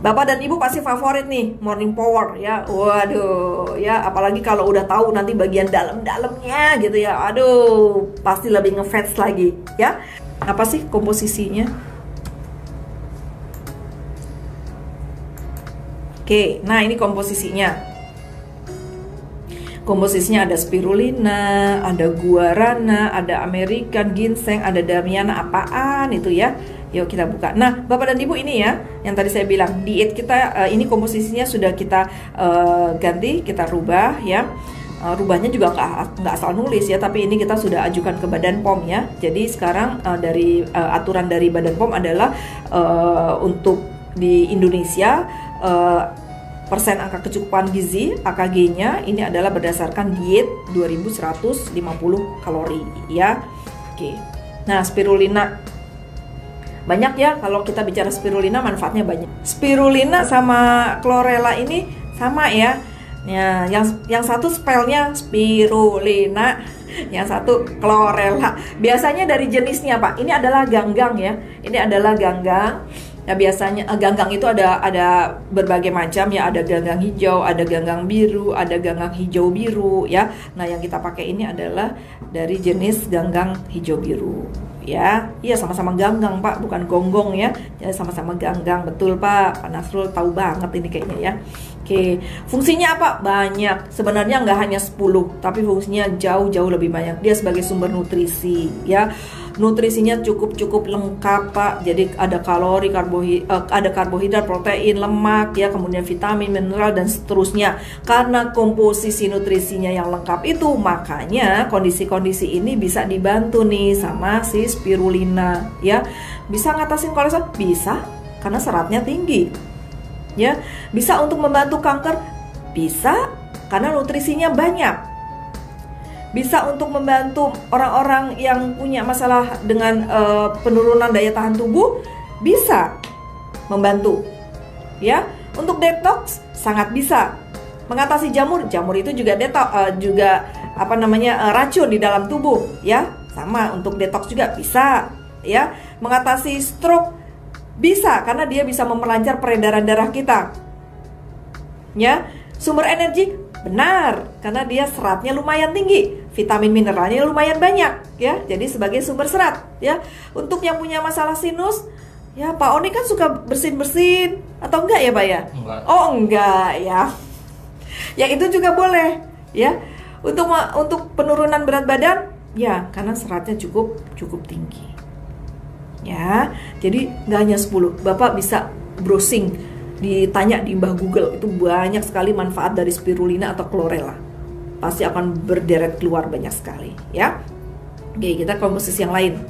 Bapak dan Ibu pasti favorit nih Morning Power ya. Waduh, ya apalagi kalau udah tahu nanti bagian dalam-dalamnya gitu ya. Aduh, pasti lebih ngefans lagi ya. Apa sih komposisinya? Oke, nah ini komposisinya. Komposisinya ada spirulina, ada guarana, ada American ginseng, ada damiana, apaan itu ya? Yuk kita buka. Nah, Bapak dan Ibu ini ya, yang tadi saya bilang diet kita ini komposisinya sudah kita ganti, kita rubah ya. Rubahnya juga nggak asal nulis ya, tapi ini kita sudah ajukan ke Badan POM ya. Jadi sekarang dari aturan dari Badan POM adalah untuk di Indonesia persen angka kecukupan gizi AKG-nya ini adalah berdasarkan diet 2150 kalori ya. Oke. Nah, spirulina banyak ya, kalau kita bicara spirulina manfaatnya banyak. Spirulina sama chlorella ini sama ya. Ya, yang satu spellnya spirulina, yang satu chlorella. Biasanya dari jenisnya Pak. Ini adalah ganggang ya. Ini adalah ganggang. Ya biasanya ganggang itu ada berbagai macam ya, ada ganggang hijau, ada ganggang biru, ada ganggang hijau biru ya. Nah, yang kita pakai ini adalah dari jenis ganggang hijau biru ya. Iya, sama-sama ganggang Pak, bukan gonggong ya. Ya sama-sama ganggang, betul Pak. Pak Nasrul tahu banget ini kayaknya ya. Oke, fungsinya apa? Banyak. Sebenarnya nggak hanya 10, tapi fungsinya jauh-jauh lebih banyak. Dia sebagai sumber nutrisi ya. Nutrisinya cukup lengkap Pak. Jadi ada kalori, ada karbohidrat, protein, lemak ya, kemudian vitamin, mineral dan seterusnya. Karena komposisi nutrisinya yang lengkap itu, makanya kondisi-kondisi ini bisa dibantu nih sama si spirulina ya. Bisa ngatasin kolesterol? Bisa, karena seratnya tinggi. Ya, bisa untuk membantu kanker? Bisa, karena nutrisinya banyak. Bisa untuk membantu orang-orang yang punya masalah dengan penurunan daya tahan tubuh, bisa membantu ya. Untuk detox sangat bisa. Mengatasi jamur itu juga juga apa namanya racun di dalam tubuh ya. Sama, untuk detox juga bisa ya. Mengatasi stroke bisa, karena dia bisa memperlancar peredaran darah kita ya. Sumber energi benar, karena dia seratnya lumayan tinggi, vitamin mineralnya lumayan banyak ya. Jadi sebagai sumber serat ya. Untuk yang punya masalah sinus ya, Pak Oni kan suka bersin-bersin atau enggak ya Pak ya? Enggak. Oh enggak ya. Ya itu juga boleh ya. Untuk penurunan berat badan ya, karena seratnya cukup tinggi ya. Jadi nggak hanya 10, Bapak bisa browsing, ditanya di Mbah Google, itu banyak sekali manfaat dari spirulina atau chlorella. Pasti akan berderet keluar banyak sekali ya. Oke, kita komposisi yang lain.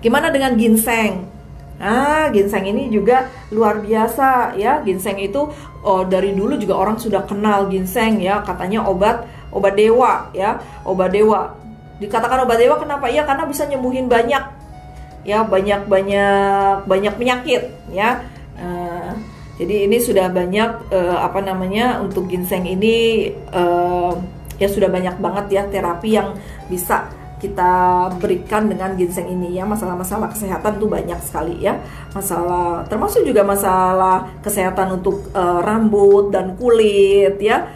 Gimana dengan ginseng? Nah, ginseng ini juga luar biasa ya. Ginseng itu dari dulu juga orang sudah kenal ginseng ya, katanya obat dewa ya, obat dewa. Dikatakan obat dewa kenapa? Ya karena bisa nyembuhin banyak ya, banyak penyakit ya. Jadi ini sudah banyak apa namanya, untuk ginseng ini ya sudah banyak banget ya terapi yang bisa kita berikan dengan ginseng ini ya. Masalah-masalah kesehatan tuh banyak sekali ya. Masalah termasuk juga masalah kesehatan untuk rambut dan kulit ya.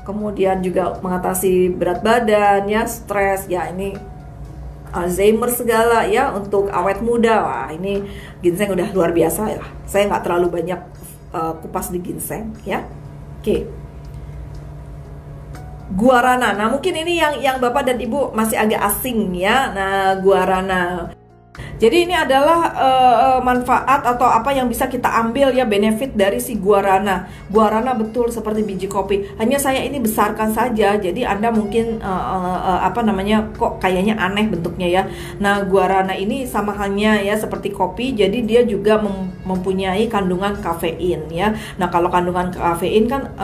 Kemudian juga mengatasi berat badan ya, stres ya, ini Alzheimer segala ya, untuk awet muda. Wah, ini ginseng udah luar biasa ya. Saya nggak terlalu banyak kupas di ginseng ya. Oke. Guarana. Nah, mungkin ini yang Bapak dan Ibu masih agak asing ya. Nah, guarana. Jadi ini adalah manfaat atau apa yang bisa kita ambil ya, benefit dari si guarana. Guarana betul seperti biji kopi. Hanya saya ini besarkan saja. Jadi Anda mungkin apa namanya, kok kayaknya aneh bentuknya ya. Nah, guarana ini sama halnya ya seperti kopi. Jadi dia juga mempunyai kandungan kafein ya. Nah, kalau kandungan kafein kan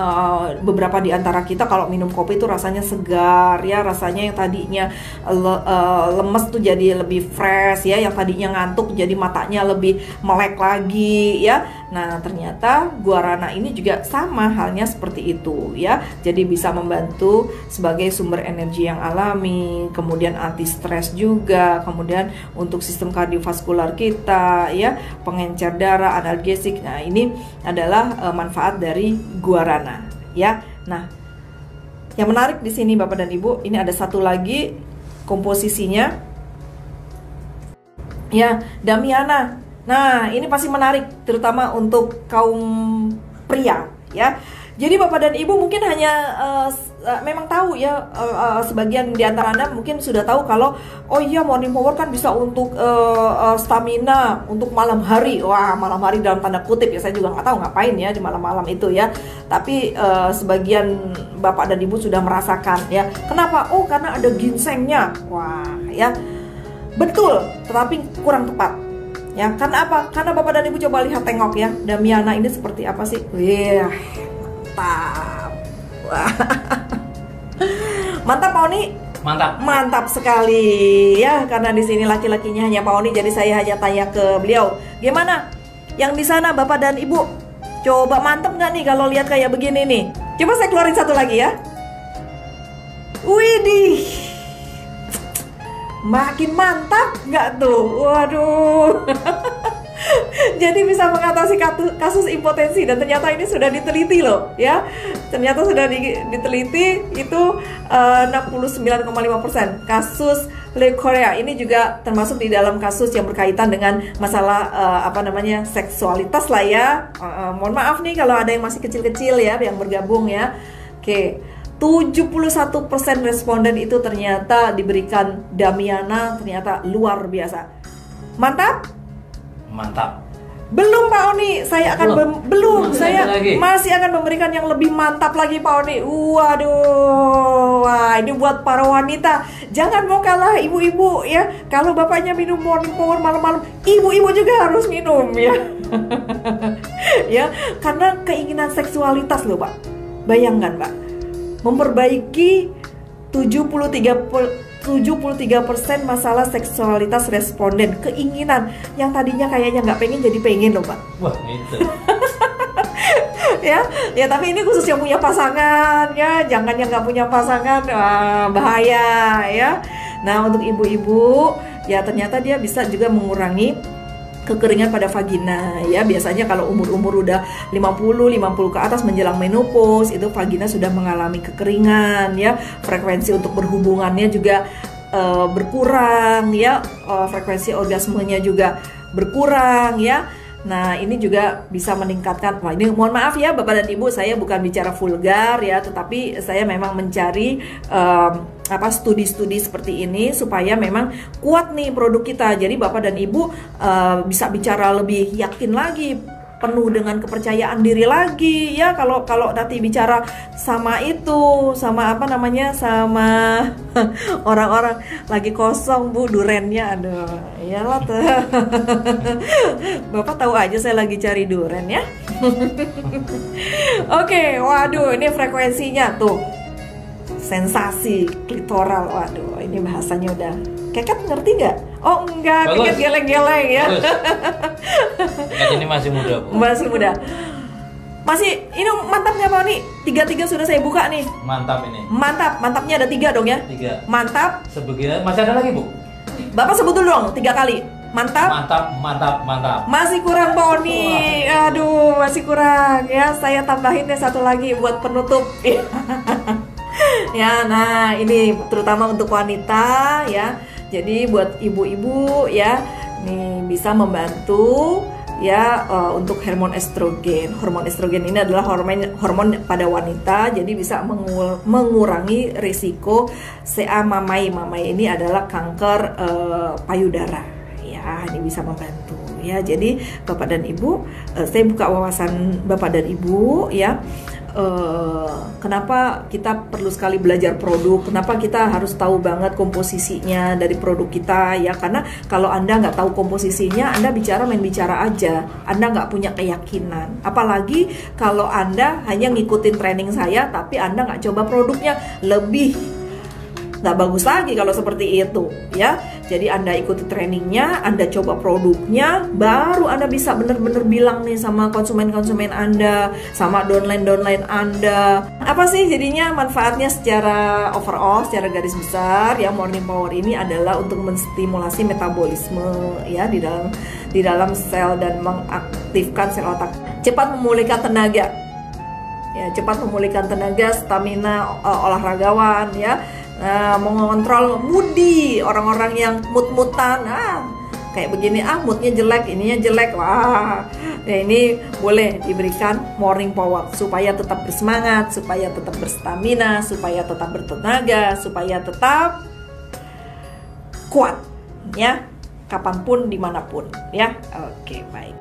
beberapa di antara kita kalau minum kopi itu rasanya segar ya. Rasanya yang tadinya lemes tuh jadi lebih fresh ya. Yang tadinya ngantuk jadi matanya lebih melek lagi ya. Nah, ternyata guarana ini juga sama halnya seperti itu ya. Jadi bisa membantu sebagai sumber energi yang alami, kemudian anti stres juga, kemudian untuk sistem kardiovaskular kita ya, pengencer darah, analgesik. Nah, ini adalah manfaat dari guarana ya. Nah, yang menarik di sini Bapak dan Ibu, ini ada satu lagi komposisinya ya, Damiana. Nah, ini pasti menarik terutama untuk kaum pria ya. Jadi Bapak dan Ibu mungkin hanya memang tahu ya, sebagian di antara Anda mungkin sudah tahu kalau oh iya morning power kan bisa untuk stamina untuk malam hari. Wah, malam hari dalam tanda kutip ya, saya juga nggak tahu ngapain ya di malam-malam itu ya. Tapi sebagian Bapak dan Ibu sudah merasakan ya. Kenapa? Oh, karena ada ginsengnya. Wah, ya. Betul, tetapi kurang tepat. Ya, karena apa? Karena Bapak dan Ibu coba lihat, tengok ya, Damiana ini seperti apa sih? Wih, mantap. Wah. Mantap Pak Oni. Mantap. Mantap sekali ya, karena di sini laki-lakinya hanya Pak Oni, jadi saya hanya tanya ke beliau. Gimana? Yang di sana Bapak dan Ibu, coba mantap nggak nih kalau lihat kayak begini nih? Coba saya keluarin satu lagi ya. Widih. Makin mantap nggak tuh? Waduh. Jadi bisa mengatasi kasus impotensi, dan ternyata ini sudah diteliti loh ya. Ternyata sudah diteliti itu 69,5% kasus leukoria ini juga termasuk di dalam kasus yang berkaitan dengan masalah seksualitas lah ya. Mohon maaf nih kalau ada yang masih kecil-kecil ya yang bergabung ya. Oke. 71% responden itu ternyata diberikan Damiana, ternyata luar biasa. Mantap? Mantap. Belum Pak Oni, saya akan saya masih akan memberikan yang lebih mantap lagi Pak Oni. Waduh, wah ini buat para wanita. Jangan mau kalah ibu-ibu ya. Kalau bapaknya minum morning power malam-malam, ibu-ibu juga harus minum ya. Ya, karena keinginan seksualitas loh Pak. Bayangkan Pak, memperbaiki 73% masalah seksualitas responden, keinginan yang tadinya kayaknya nggak pengen jadi pengen loh Pak. Wah itu. ya tapi ini khusus yang punya pasangan ya, jangan yang nggak punya pasangan, bahaya ya. Nah, untuk ibu-ibu ya ternyata dia bisa juga mengurangi kekeringan pada vagina ya. Biasanya kalau umur-umur udah 50 ke atas menjelang menopause, itu vagina sudah mengalami kekeringan ya. Frekuensi untuk berhubungannya juga berkurang ya. Frekuensi orgasmenya juga berkurang ya. Nah, ini juga bisa meningkatkan. Wah, ini mohon maaf ya Bapak dan Ibu, saya bukan bicara vulgar ya, tetapi saya memang mencari studi-studi seperti ini supaya memang kuat nih produk kita. Jadi Bapak dan Ibu bisa bicara lebih yakin lagi, penuh dengan kepercayaan diri lagi ya. Kalau nanti bicara sama sama orang-orang lagi kosong Bu durennya, aduh iyalah tuh. Bapak tahu aja saya lagi cari duren ya. Oke, waduh ini frekuensinya tuh sensasi klitoral. Waduh, ini bahasanya udah Keket ngerti nggak? Oh enggak, Keket geleng-geleng ya. Keket ini masih muda Bu. Masih muda. Masih, ini mantapnya Pak nih. 3 sudah saya buka nih. Mantap ini. Mantapnya ada 3 dong ya? 3. Mantap. Sebegini, masih ada lagi Bu? Bapak sebut dulu dong 3 kali. Mantap. Mantap. Masih kurang Pak Oni. Aduh, masih kurang ya. Saya tambahin deh 1 lagi buat penutup. Ya, nah ini terutama untuk wanita ya. Jadi buat ibu-ibu ya, nih bisa membantu ya untuk hormon estrogen. Hormon estrogen ini adalah hormon pada wanita, jadi bisa mengurangi risiko CA mamai. Mamai ini adalah kanker payudara. Ya, ini bisa membantu ya. Jadi Bapak dan Ibu, saya buka wawasan Bapak dan Ibu ya. Kenapa kita perlu sekali belajar produk, kenapa kita harus tahu banget komposisinya dari produk kita ya. Karena kalau Anda nggak tahu komposisinya, Anda main bicara aja, Anda nggak punya keyakinan. Apalagi kalau Anda hanya ngikutin training saya tapi Anda nggak coba produknya, lebih nggak bagus lagi kalau seperti itu ya. Jadi Anda ikuti trainingnya, Anda coba produknya, baru Anda bisa benar-benar bilang nih sama konsumen-konsumen Anda, sama downline Anda. Apa sih jadinya manfaatnya secara overall, secara garis besar ya, Morning Power ini adalah untuk menstimulasi metabolisme ya di dalam sel dan mengaktifkan sel otak. Cepat memulihkan tenaga. Ya, cepat memulihkan tenaga, stamina olahragawan ya. Mengontrol moody, orang-orang yang mood-moodan, kayak begini, moodnya jelek, ininya jelek, wah, nah ini boleh diberikan morning power supaya tetap bersemangat, supaya tetap berstamina, supaya tetap bertenaga, supaya tetap kuat, ya, kapanpun, dimanapun, ya. Oke, baik.